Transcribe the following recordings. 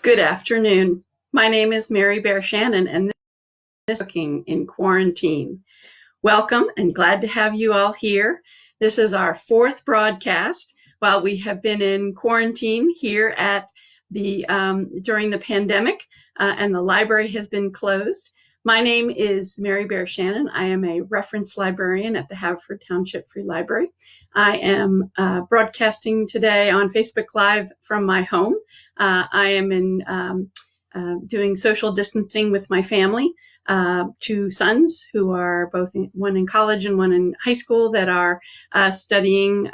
Good afternoon. My name is Mary Bear Shannon, and this is Cooking in Quarantine. Welcome and glad to have you all here. This is our fourth broadcast while we have been in quarantine here at the during the pandemic, and the library has been closed. My name is Mary Bear Shannon. I am a reference librarian at the Haverford Township Free Library. I am broadcasting today on Facebook Live from my home. I am doing social distancing with my family. Two sons who are both one in college and one in high school that are studying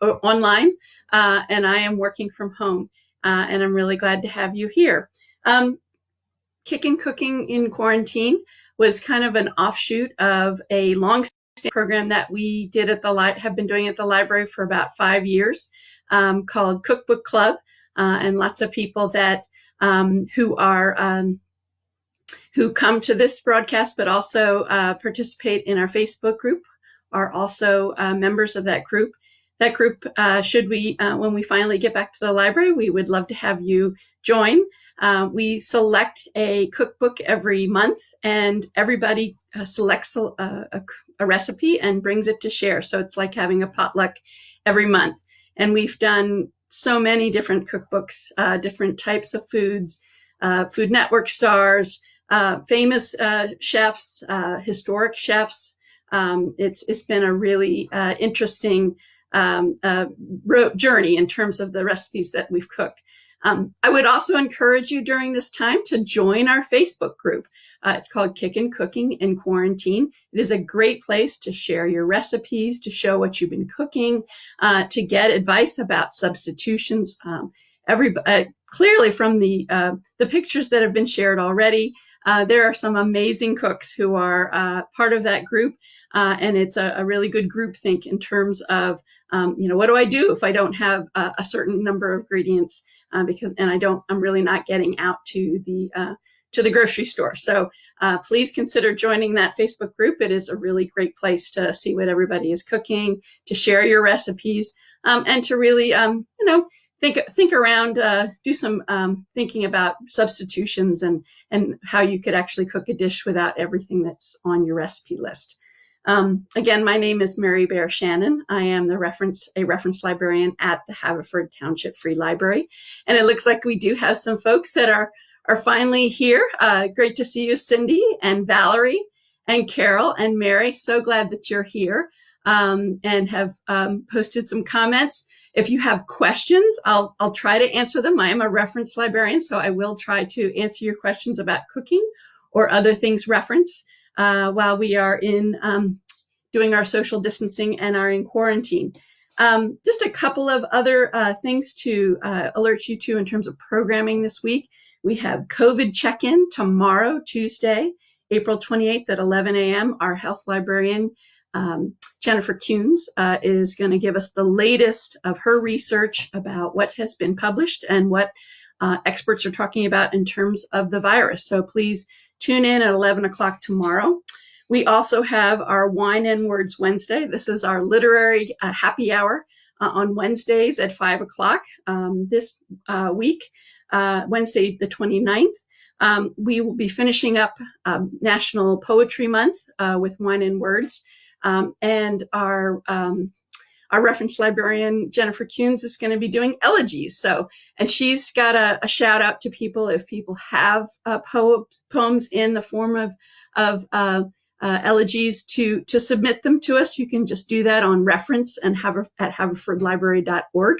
online, and I am working from home. And I'm really glad to have you here. Cooking in Quarantine was kind of an offshoot of a long-standing program that we did at have been doing at the library for about 5 years, called Cookbook Club, and lots of people that who come to this broadcast but also participate in our Facebook group are also members of that group. That group, when we finally get back to the library, we would love to have you join. We select a cookbook every month, and everybody selects a recipe and brings it to share. So it's like having a potluck every month. And we've done so many different cookbooks, different types of foods, Food Network stars, famous chefs, historic chefs. It's been a really interesting journey in terms of the recipes that we've cooked. I would also encourage you during this time to join our Facebook group. It's called Cooking in Quarantine. It is a great place to share your recipes, to show what you've been cooking, to get advice about substitutions. Clearly from the pictures that have been shared already, there are some amazing cooks who are part of that group, and it's a really good group think in terms of what do I do if I don't have a certain number of ingredients, I'm really not getting out to the grocery store. So please consider joining that Facebook group. It is a really great place to see what everybody is cooking, to share your recipes, and to really think around, do some thinking about substitutions and how you could actually cook a dish without everything that's on your recipe list. Again, my name is Mary Bear Shannon. I am a reference librarian at the Haverford Township Free Library. And it looks like we do have some folks that are finally here. Great to see you, Cindy and Valerie and Carol and Mary. So glad that you're here, and have posted some comments. If you have questions, I'll try to answer them. I am a reference librarian, so I will try to answer your questions about cooking or other things reference while we are in doing our social distancing and are in quarantine. Just a couple of other things to alert you to in terms of programming this week. We have COVID check-in tomorrow, Tuesday, April 28th at 11 a.m. Our health librarian, Jennifer Kuhns, is going to give us the latest of her research about what has been published and what experts are talking about in terms of the virus. So please tune in at 11 o'clock tomorrow. We also have our Wine and Words Wednesday. This is our literary happy hour on Wednesdays at 5 o'clock this week, Wednesday the 29th. We will be finishing up National Poetry Month with Wine and Words. And our reference librarian, Jennifer Kuhns, is going to be doing elegies. And she's got a shout out to people if people have poems in the form of elegies to submit them to us. You can just do that on reference and at haverfordlibrary.org,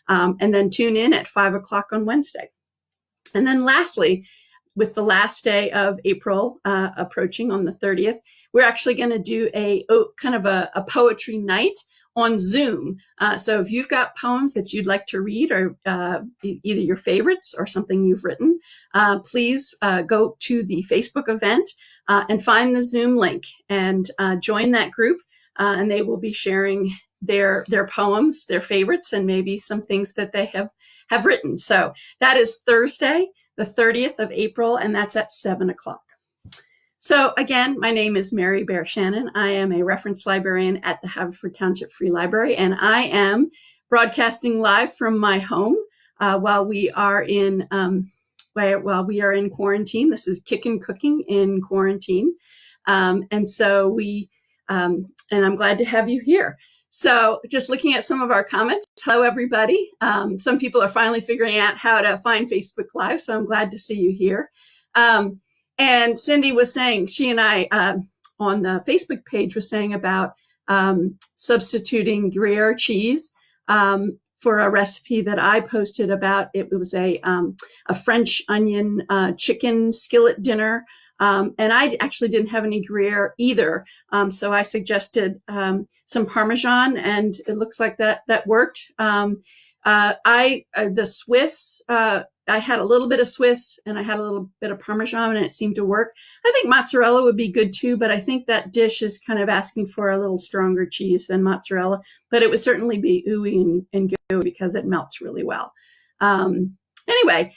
and then tune in at 5 o'clock on Wednesday. And then lastly, with the last day of April approaching on the 30th, we're actually going to do a poetry night on Zoom. So if you've got poems that you'd like to read, or either your favorites or something you've written, please go to the Facebook event and find the Zoom link and join that group. And they will be sharing their poems, their favorites, and maybe some things that they have written. So that is Thursday, the 30th of April, and that's at 7 o'clock. So again, my name is Mary Bear Shannon. I am a reference librarian at the Haverford Township Free Library, and I am broadcasting live from my home. while we are in quarantine. This is Kickin' Cooking in Quarantine. And so and I'm glad to have you here. So just looking at some of our comments. Hello, everybody. Some people are finally figuring out how to find Facebook Live, so I'm glad to see you here. And Cindy was saying, she and I on the Facebook page was saying about substituting Gruyere cheese for a recipe that I posted about. It was a French onion chicken skillet dinner. And I actually didn't have any Gruyere either. So I suggested some Parmesan, and it looks like that worked. The Swiss, I had a little bit of Swiss and I had a little bit of Parmesan, and it seemed to work. I think mozzarella would be good too, but I think that dish is kind of asking for a little stronger cheese than mozzarella, but it would certainly be ooey and gooey because it melts really well. Anyway,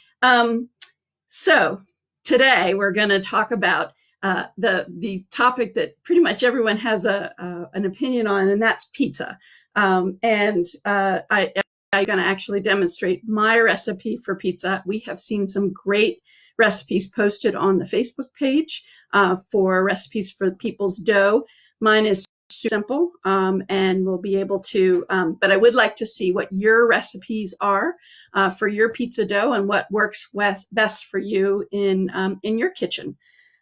so today we're going to talk about the topic that pretty much everyone has an opinion on, and that's pizza. I'm going to actually demonstrate my recipe for pizza. We have seen some great recipes posted on the Facebook page for recipes for people's dough. Mine is simple, and we'll be able to, but I would like to see what your recipes are for your pizza dough and what works best for you in your kitchen.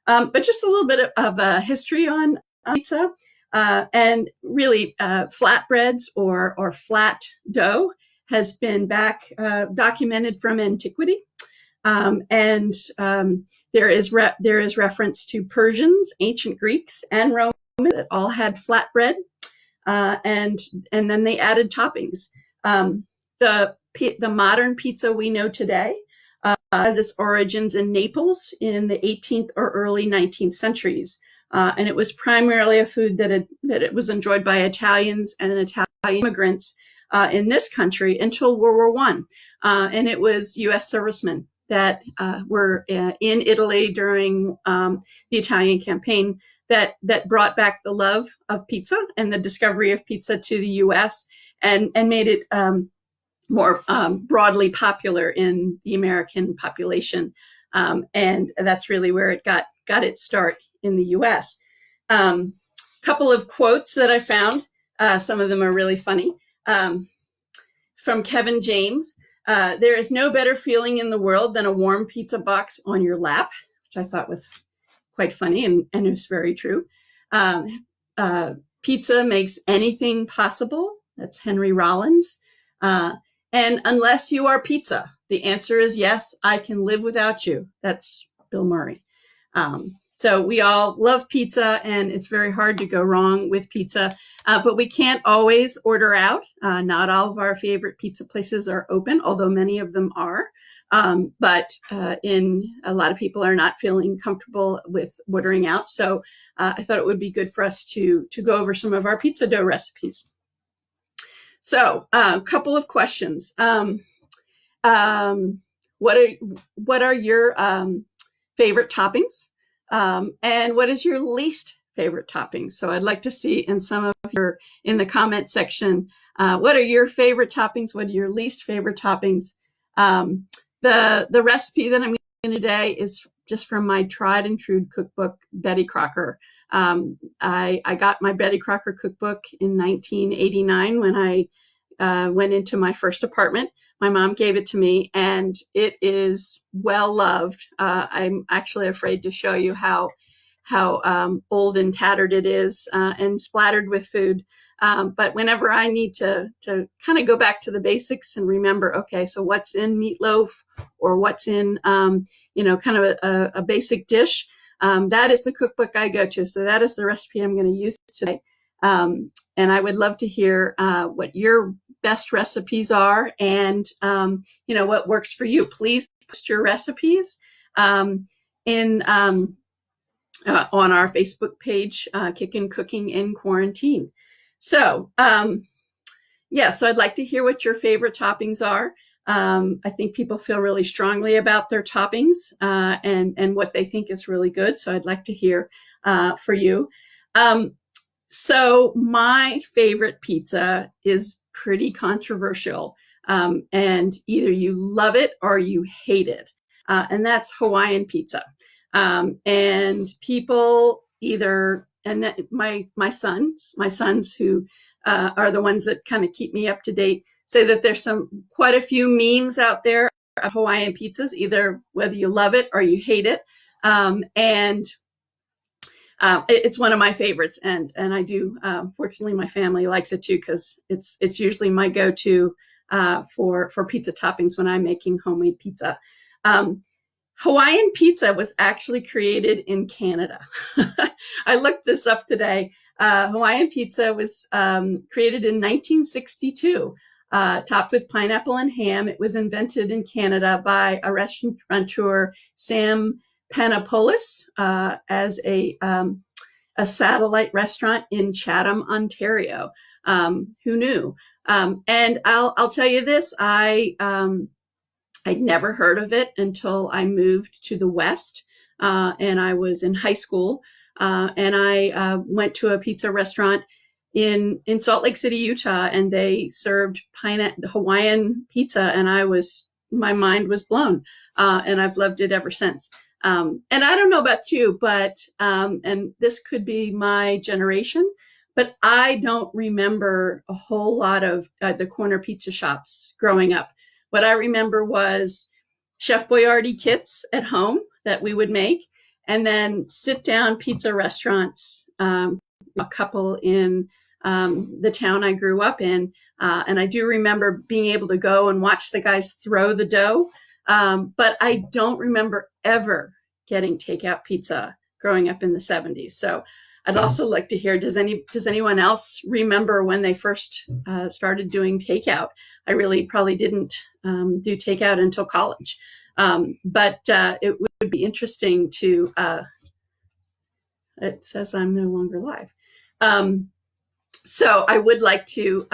But just a little bit of a history on pizza, and really flatbreads or flat dough has been documented from antiquity. And there is reference to Persians, ancient Greeks, and Romans that all had flatbread, and then they added toppings. The modern pizza we know today has its origins in Naples in the 18th or early 19th centuries, and it was primarily a food that it was enjoyed by Italians and Italian immigrants in this country until World War I, and it was U.S. servicemen that were in Italy during the Italian campaign that brought back the love of pizza and the discovery of pizza to the U.S. and made it more broadly popular in the American population, and that's really where it got its start in the U.S. Couple of quotes that I found. Some of them are really funny. From Kevin James, there is no better feeling in the world than a warm pizza box on your lap, which I thought was quite funny, and it was very true. Pizza makes anything possible. That's Henry Rollins. And unless you are pizza, the answer is yes, I can live without you. That's Bill Murray. So we all love pizza, and it's very hard to go wrong with pizza, but we can't always order out. Not all of our favorite pizza places are open, although many of them are. But a lot of people are not feeling comfortable with ordering out. So I thought it would be good for us to go over some of our pizza dough recipes. So a couple of questions. What are your favorite toppings? And what is your least favorite toppings? So I'd like to see in the comment section, what are your favorite toppings? What are your least favorite toppings? The recipe that I'm using today is just from my tried and true cookbook, Betty Crocker. I got my Betty Crocker cookbook in 1989 when I went into my first apartment. My mom gave it to me, and it is well loved. I'm actually afraid to show you how old and tattered it is, and splattered with food. But whenever I need to kind of go back to the basics and remember, okay, so what's in meatloaf or what's in, kind of a basic dish, that is the cookbook I go to. So that is the recipe I'm going to use today. And I would love to hear what your best recipes are, and what works for you. Please post your recipes on our Facebook page, Kickin' Cooking in Quarantine. So so I'd like to hear what your favorite toppings are. I think people feel really strongly about their toppings and what they think is really good. So I'd like to hear for you. So my favorite pizza is pretty controversial. and either you love it or you hate it. And that's Hawaiian pizza. And people either, and my sons who are the ones that kind of keep me up to date, say that there's quite a few memes out there of Hawaiian pizzas, either whether you love it or you hate it. And it's one of my favorites, and I do. Fortunately, my family likes it too, because it's usually my go-to for pizza toppings when I'm making homemade pizza. Hawaiian pizza was actually created in Canada. I looked this up today. Hawaiian pizza was created in 1962, topped with pineapple and ham. It was invented in Canada by a restaurateur, Sam Panopoulos, as a satellite restaurant in Chatham, Ontario. Who knew? And I'll tell you this, I'd never heard of it until I moved to the West, and I was in high school, and I went to a pizza restaurant in Salt Lake City, Utah, and they served Hawaiian pizza, and my mind was blown, and I've loved it ever since. And I don't know about you, but and this could be my generation, but I don't remember a whole lot of the corner pizza shops growing up. What I remember was Chef Boyardee kits at home that we would make, and then sit-down pizza restaurants, a couple in the town I grew up in. And I do remember being able to go and watch the guys throw the dough, but I don't remember ever getting takeout pizza growing up in the 70s. So I'd also like to hear, does anyone else remember when they first started doing takeout? I really probably didn't do takeout until college. But it would be interesting to, it says I'm no longer live. So I would like to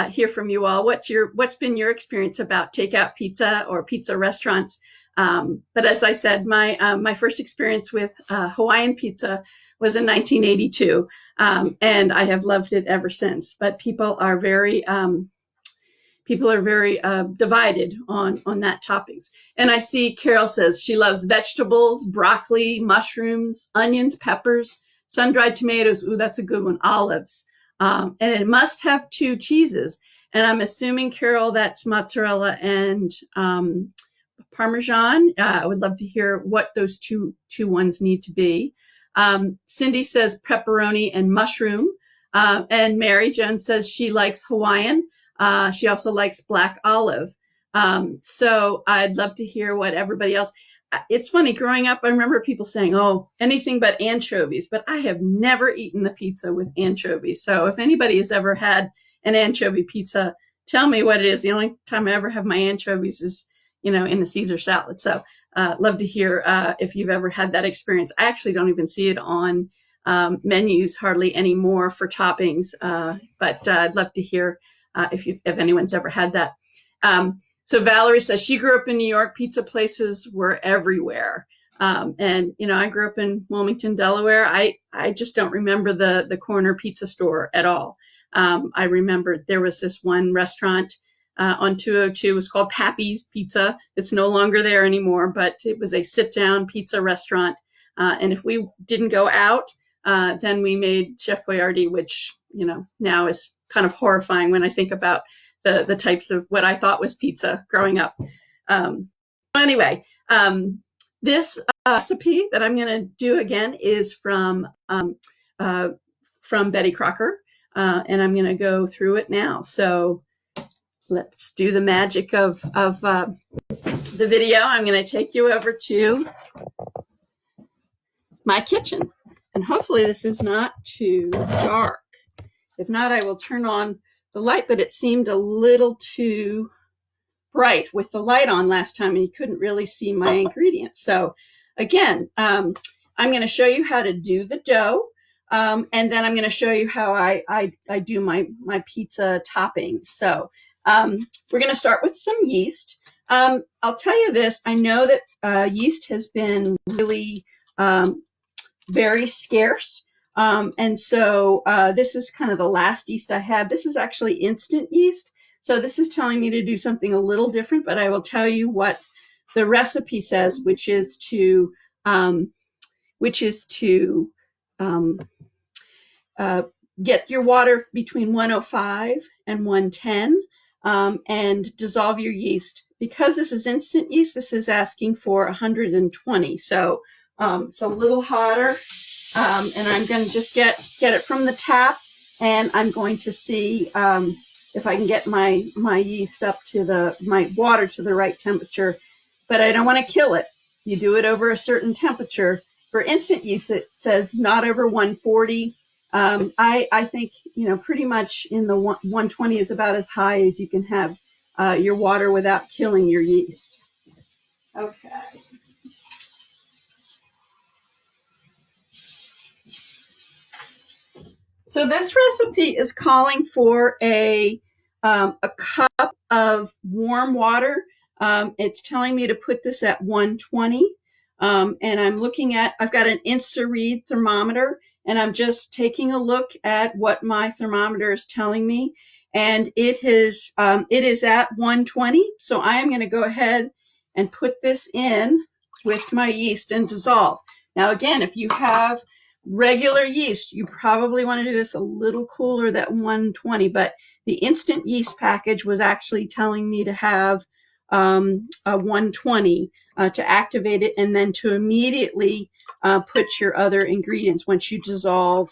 hear from you all. What's been your experience about takeout pizza or pizza restaurants? But as I said, my first experience with Hawaiian pizza was in 1982, and I have loved it ever since. But people are very divided on that toppings. And I see Carol says she loves vegetables, broccoli, mushrooms, onions, peppers, sun-dried tomatoes. Ooh, that's a good one. Olives, and it must have 2 cheeses. And I'm assuming, Carol, that's mozzarella and Parmesan. I would love to hear what those two ones need to be. Cindy says pepperoni and mushroom. And Mary Jones says she likes Hawaiian. She also likes black olive. So I'd love to hear what everybody else. It's funny, growing up, I remember people saying, oh, anything but anchovies, but I have never eaten a pizza with anchovies. So if anybody has ever had an anchovy pizza, tell me what it is. The only time I ever have my anchovies is, in the Caesar salad. So love to hear if you've ever had that experience. I actually don't even see it on menus hardly anymore for toppings, but I'd love to hear if anyone's ever had that. So Valerie says she grew up in New York. Pizza places were everywhere. And, I grew up in Wilmington, Delaware. I just don't remember the corner pizza store at all. I remember there was this one restaurant on 202. It was called Pappy's Pizza. It's no longer there anymore, but it was a sit-down pizza restaurant. And if we didn't go out, then we made Chef Boyardee, which, now is kind of horrifying when I think about the types of what I thought was pizza growing up. Anyway, this recipe that I'm going to do again is from Betty Crocker, and I'm going to go through it now. So let's do the magic of the video. I'm going to take you over to my kitchen, and hopefully this is not too dark. If not, I will turn on the light, but it seemed a little too bright with the light on last time, and you couldn't really see my ingredients. So again, I'm going to show you how to do the dough, and then I'm going to show you how I do my pizza toppings. So we're going to start with some yeast. I'll tell you this, I know that yeast has been really very scarce. And so this is kind of the last yeast I have. This is actually instant yeast. So this is telling me to do something a little different, but I will tell you what the recipe says, which is to get your water between 105 and 110 and dissolve your yeast. Because this is instant yeast, this is asking for 120. So it's a little hotter. And I'm going to just get it from the tap, and I'm going to see if I can get my yeast up to my water to the right temperature. But I don't want to kill it. You do it over a certain temperature. For instant yeast, it says not over 140. I think, pretty much in the 120 is about as high as you can have your water without killing your yeast. Okay. So this recipe is calling for a cup of warm water. It's telling me to put this at 120. And I've got an InstaRead thermometer, and I'm just taking a look at what my thermometer is telling me. And it is at 120. So I am going to go ahead and put this in with my yeast and dissolve. Now, again, if you have regular yeast, you probably want to do this a little cooler than 120, but the instant yeast package was actually telling me to have a 120 to activate it, and then to immediately put your other ingredients once you dissolve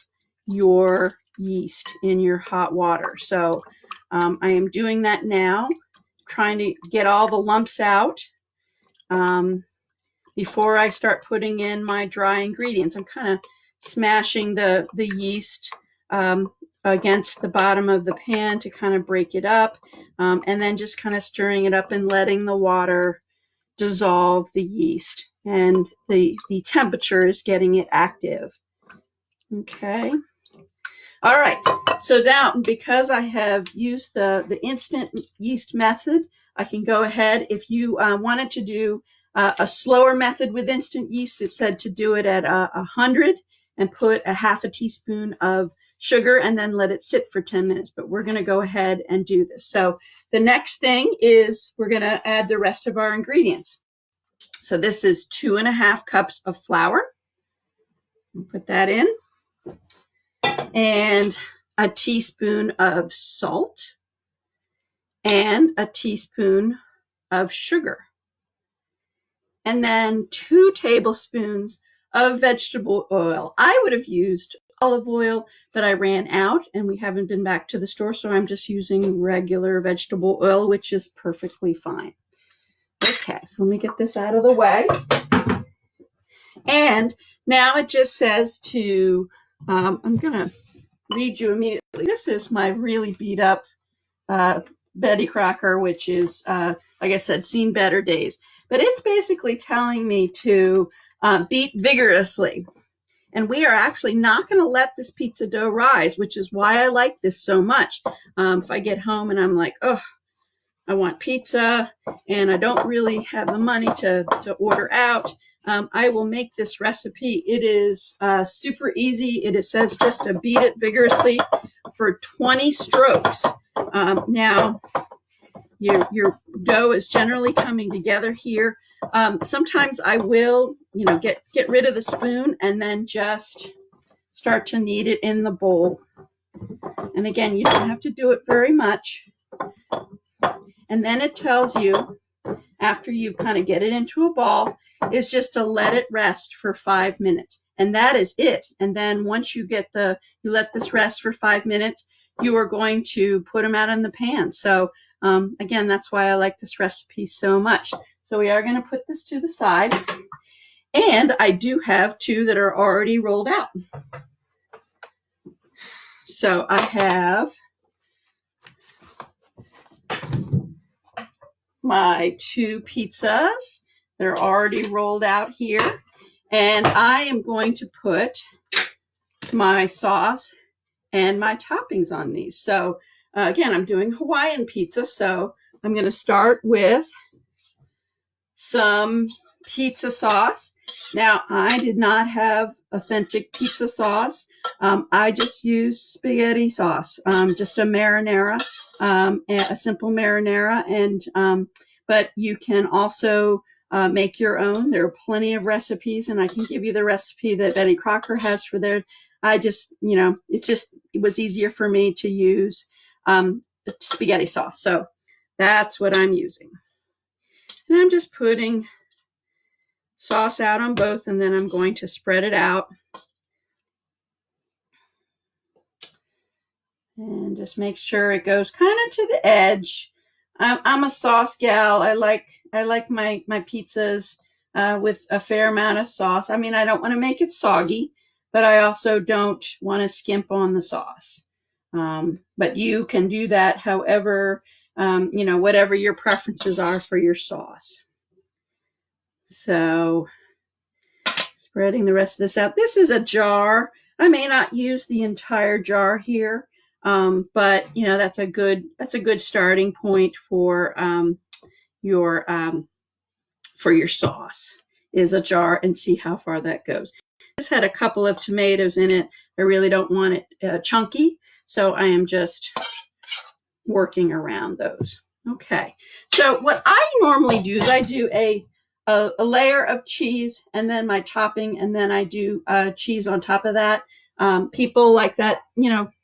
your yeast in your hot water. So I am doing that now, trying to get all the lumps out before I start putting in my dry ingredients. I'm kind of smashing the yeast against the bottom of the pan to kind of break it up, and then just kind of stirring it up and letting the water dissolve the yeast, and the temperature is getting it active. Okay. All right. So now, because I have used the instant yeast method, I can go ahead. If you wanted to do a slower method with instant yeast, it said to do it at 100 and put a half a teaspoon of sugar and then let it sit for 10 minutes. But we're going to go ahead and do this. So the next thing is we're going to add the rest of our ingredients. So this is 2.5 cups of flour. Put that in. And a teaspoon of salt and a teaspoon of sugar. And then 2 tablespoons of vegetable oil. I would have used olive oil, but I ran out and we haven't been back to the store, so I'm just using regular vegetable oil, which is perfectly fine. Okay, so let me get this out of the way. And now it just says to, I'm going to read you immediately. This is my really beat up Betty Crocker, which is, like I said, seen better days. But it's basically telling me to beat vigorously. And we are actually not going to let this pizza dough rise, which is why I like this so much. If I get home and I'm like, oh, I want pizza and I don't really have the money to order out, I will make this recipe. It is super easy. It says just to beat it vigorously for 20 strokes. Now, your dough is generally coming together here. Sometimes I will, get rid of the spoon and then just start to knead it in the bowl. And again, you don't have to do it very much. And then it tells you, after you kind of get it into a ball, is just to let it rest for 5 minutes. And that is it. And then once you let this rest for 5 minutes, you are going to put them out in the pan. So again, that's why I like this recipe so much. So we are going to put this to the side. And I do have 2 that are already rolled out. So I have my 2 pizzas. They're already rolled out here. And I am going to put my sauce and my toppings on these. So again, I'm doing Hawaiian pizza. So I'm going to start with some pizza sauce. Now, I did not have authentic pizza sauce. I just use spaghetti sauce, just a marinara, a simple marinara, and but you can also make your own. There are plenty of recipes, and I can give you the recipe that Betty Crocker has for there. I just, it was easier for me to use spaghetti sauce. So that's what I'm using. And I'm just putting sauce out on both, and then I'm going to spread it out. And just make sure it goes kind of to the edge. I'm a sauce gal. I like my pizzas with a fair amount of sauce. I mean, I don't want to make it soggy, but I also don't want to skimp on the sauce. But you can do that however, whatever your preferences are for your sauce. So spreading the rest of this out. This is a jar. I may not use the entire jar here, but that's a good starting point for your sauce is a jar, and see how far that goes. This had a couple of tomatoes in it. I really don't want it chunky, so I am just working around those. Okay, so what I normally do is I do a layer of cheese and then my topping, and then I do cheese on top of that. People like that,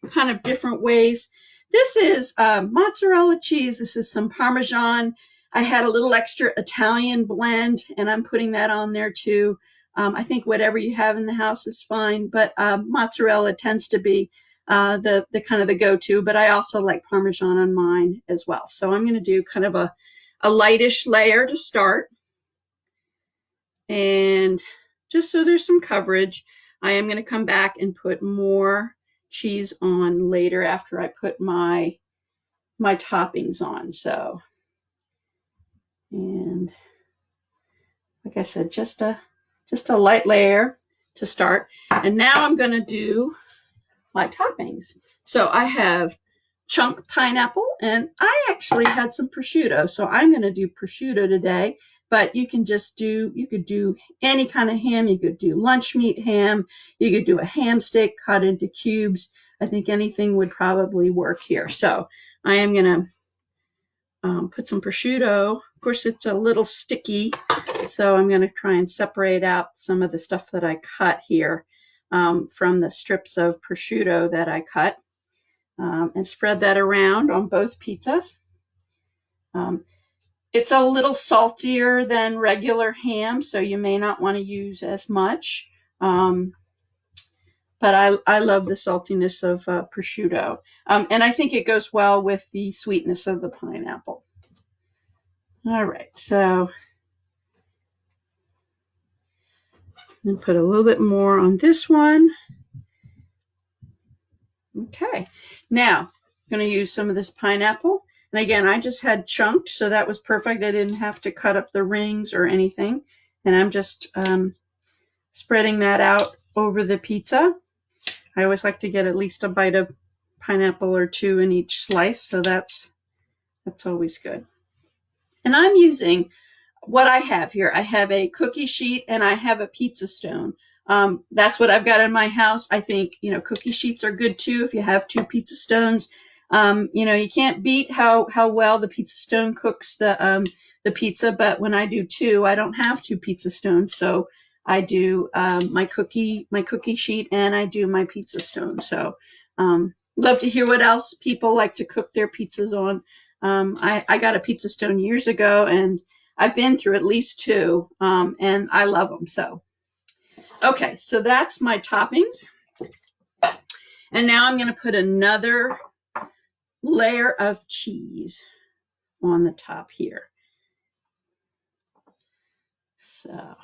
kind of different ways. This is mozzarella cheese. This is some Parmesan. I had a little extra Italian blend, and I'm putting that on there too. I think whatever you have in the house is fine, but mozzarella tends to be the kind of the go-to, but I also like Parmesan on mine as well. So I'm going to do kind of a lightish layer to start. And just so there's some coverage, I am going to come back and put more cheese on later after I put my toppings on. So, and like I said, just a light layer to start. And now I'm going to do my toppings. So I have chunk pineapple, and I actually had some prosciutto. So I'm going to do prosciutto today. But you could do any kind of ham. You could do lunch meat ham. You could do a ham steak cut into cubes. I think anything would probably work here. So I am going to put some prosciutto. Of course, it's a little sticky, so I'm going to try and separate out some of the stuff that I cut here from the strips of prosciutto that I cut, and spread that around on both pizzas. It's a little saltier than regular ham, so you may not want to use as much. But I love the saltiness of prosciutto. And I think it goes well with the sweetness of the pineapple. All right, so I'm going to put a little bit more on this one. Okay, now I'm going to use some of this pineapple. And again, I just had chunked, so that was perfect. I didn't have to cut up the rings or anything. And I'm just spreading that out over the pizza. I always like to get at least a bite of pineapple or two in each slice, so that's always good. And I'm using what I have here. I have a cookie sheet and I have a pizza stone. That's what I've got in my house. I think, cookie sheets are good too if you have two pizza stones. You can't beat how well the pizza stone cooks the pizza, but when I do two, I don't have two pizza stones. So I do my cookie sheet and I do my pizza stone. So love to hear what else people like to cook their pizzas on. I got a pizza stone years ago, and I've been through at least two, and I love them. So, okay, so that's my toppings. And now I'm going to put another layer of cheese on the top here. So,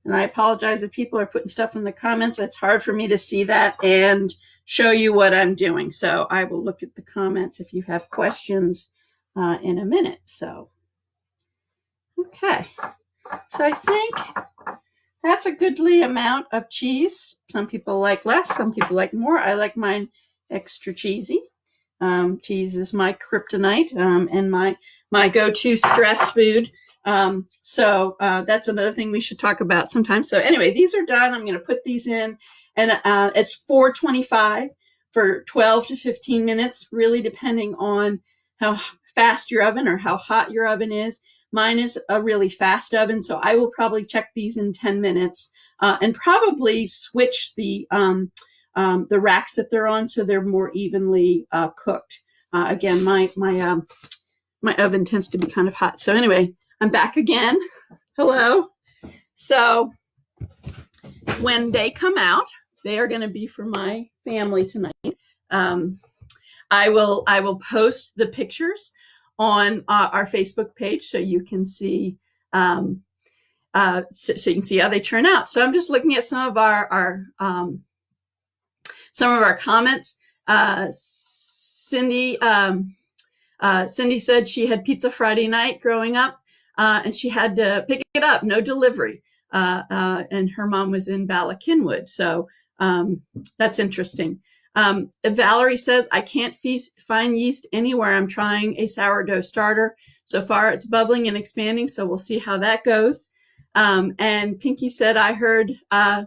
and I apologize if people are putting stuff in the comments. It's hard for me to see that and show you what I'm doing. So I will look at the comments if you have questions in a minute. So, okay. So I think that's a goodly amount of cheese. Some people like less, some people like more. I like mine extra cheesy. Cheese is my kryptonite and my go-to stress food. So that's another thing we should talk about sometime. So anyway, these are done. I'm going to put these in, and it's 425 for 12 to 15 minutes, really depending on how fast your oven or how hot your oven is. Mine is a really fast oven, so I will probably check these in 10 minutes and probably switch the racks that they're on so they're more evenly cooked. Again, my oven tends to be kind of hot. So anyway, I'm back again. Hello. So when they come out, they are going to be for my family tonight. I will post the pictures on our Facebook page so you can see so you can see how they turn out. So I'm just looking at some of our comments. Cindy said she had pizza Friday night growing up, and she had to pick it up, no delivery. And her mom was in Bala Cynwyd, so that's interesting. Valerie says, I can't find yeast anywhere. I'm trying a sourdough starter. So far, it's bubbling and expanding, so we'll see how that goes. And Pinky said, I heard that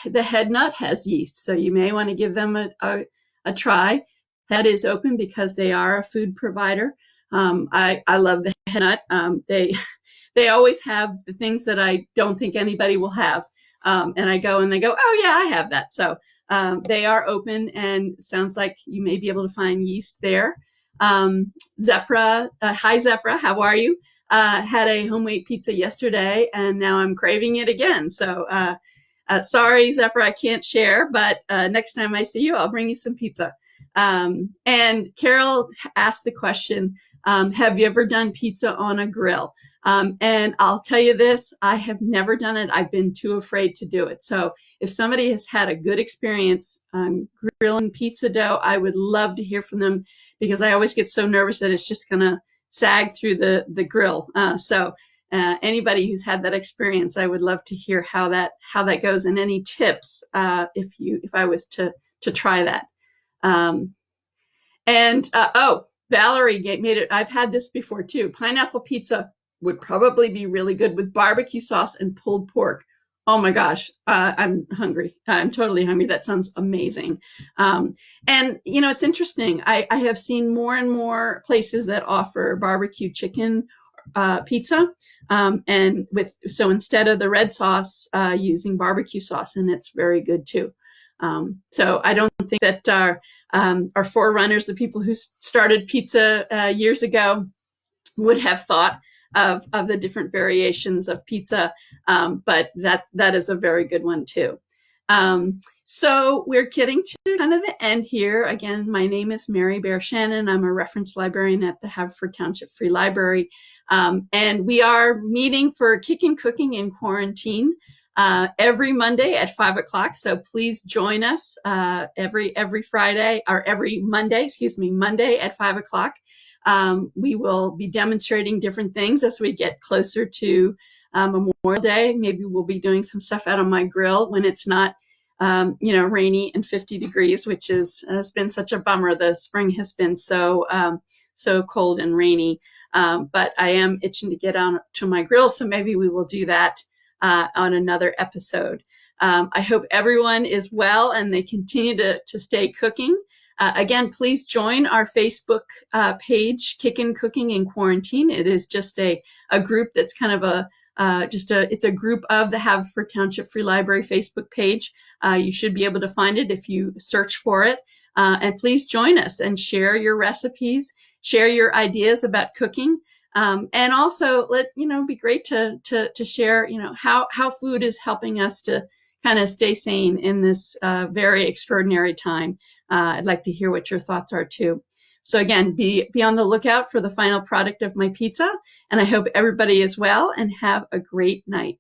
the head nut has yeast, so you may want to give them a try. Head is open because they are a food provider. I love the head nut. They always have the things that I don't think anybody will have. And I go and they go, oh yeah, I have that. So they are open, and sounds like you may be able to find yeast there. Zepra, hi Zepra, how are you? Had a homemade pizza yesterday, and now I'm craving it again. So sorry, Zephyr, I can't share, but next time I see you, I'll bring you some pizza. And Carol asked the question, have you ever done pizza on a grill? And I'll tell you this, I have never done it. I've been too afraid to do it. So if somebody has had a good experience grilling pizza dough, I would love to hear from them, because I always get so nervous that it's just going to sag through the grill. So anybody who's had that experience, I would love to hear how that goes, and any tips if I was to try that. Valerie made it. I've had this before too. Pineapple pizza would probably be really good with barbecue sauce and pulled pork. Oh my gosh, I'm hungry. I'm totally hungry. That sounds amazing. And it's interesting. I have seen more and more places that offer barbecue chicken pizza, and so instead of the red sauce, using barbecue sauce, and it's very good too. So I don't think that our forerunners, the people who started pizza years ago, would have thought of the different variations of pizza, but that is a very good one too. So we're getting to kind of the end here. Again, my name is Mary Bear Shannon. I'm a reference librarian at the Haverford Township Free Library, and we are meeting for Kickin' Cooking in Quarantine every Monday at 5:00. So please join us every Friday, or every Monday, Monday at 5:00. We will be demonstrating different things as we get closer to Memorial Day. Maybe we'll be doing some stuff out on my grill when it's not, rainy and 50 degrees, which has been such a bummer. The spring has been so cold and rainy, but I am itching to get on to my grill. So maybe we will do that on another episode. I hope everyone is well and they continue to stay cooking. Again, please join our Facebook page, Kickin' Cooking in Quarantine. It is just a group that's kind of it's a group of the Haverford Township Free Library Facebook page. You should be able to find it if you search for it. And please join us and share your recipes, share your ideas about cooking. And also be great to share, how food is helping us to kind of stay sane in this very extraordinary time. I'd like to hear what your thoughts are too. So again, be on the lookout for the final product of my pizza, and I hope everybody is well and have a great night.